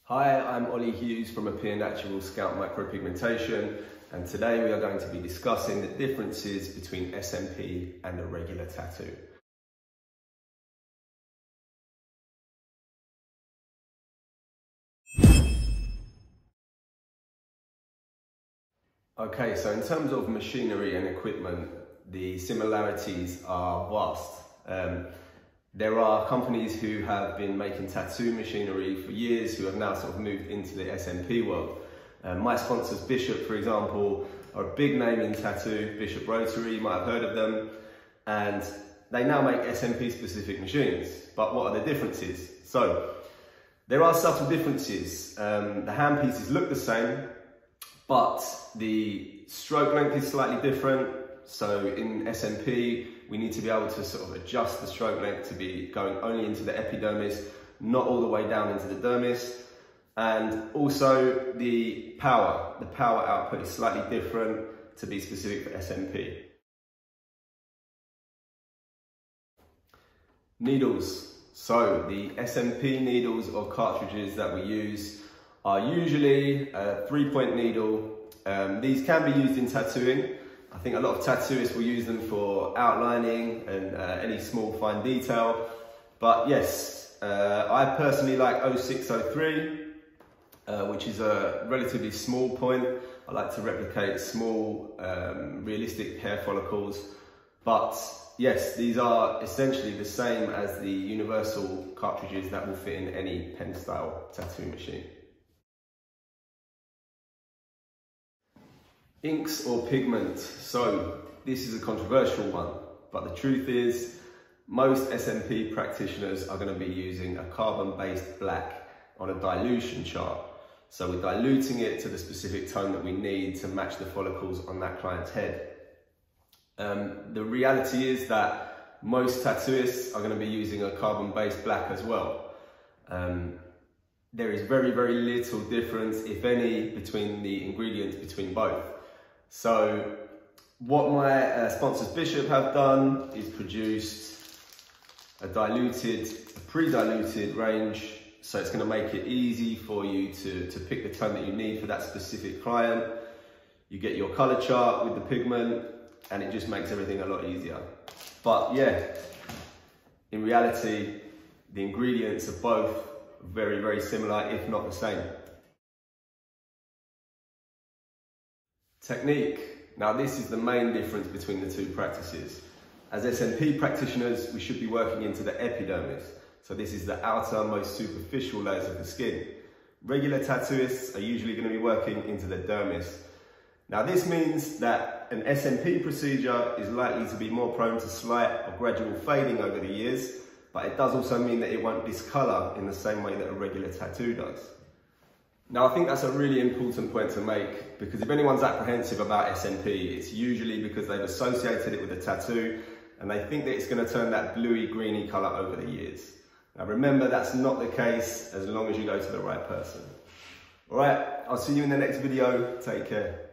Hi, I'm Ollie Hughes from Appear Natural Scalp Micropigmentation, and today we are going to be discussing the differences between SMP and a regular tattoo. Okay, so in terms of machinery and equipment, the similarities are vast. There are companies who have been making tattoo machinery for years who have now sort of moved into the SMP world. My sponsors, Bishop, for example, are a big name in tattoo. Bishop Rotary, you might have heard of them. And they now make SMP specific machines. But what are the differences? So, there are subtle differences. The handpieces look the same, but the stroke length is slightly different. So in SMP, we need to be able to sort of adjust the stroke length to be going only into the epidermis, not all the way down into the dermis. And also the power output is slightly different to be specific for SMP. Needles. So the SMP needles or cartridges that we use are usually a 3-point needle. These can be used in tattooing. I think a lot of tattooists will use them for outlining and any small fine detail. But yes, I personally like 0603, which is a relatively small point. I like to replicate small, realistic hair follicles. But yes, these are essentially the same as the universal cartridges that will fit in any pen style tattoo machine. Inks or pigment. So this is a controversial one, but the truth is most SMP practitioners are going to be using a carbon-based black on a dilution chart. So we're diluting it to the specific tone that we need to match the follicles on that client's head. The reality is that most tattooists are going to be using a carbon-based black as well. There is very, very little difference, if any, between the ingredients between both. So what my sponsors Bishop have done is produced a pre-diluted range, so it's going to make it easy for you to pick the tone that you need for that specific client. You get your color chart with the pigment and it just makes everything a lot easier. But yeah, in reality, the ingredients are both very, very similar, if not the same. Technique. Now this is the main difference between the two practices. As SMP practitioners, we should be working into the epidermis. So this is the outer, most superficial layers of the skin. Regular tattooists are usually going to be working into the dermis. Now this means that an SMP procedure is likely to be more prone to slight or gradual fading over the years, but it does also mean that it won't discolor in the same way that a regular tattoo does. Now, I think that's a really important point to make, because if anyone's apprehensive about SMP, it's usually because they've associated it with a tattoo and they think that it's going to turn that bluey greeny colour over the years. Now remember, that's not the case as long as you go to the right person. Alright, I'll see you in the next video. Take care.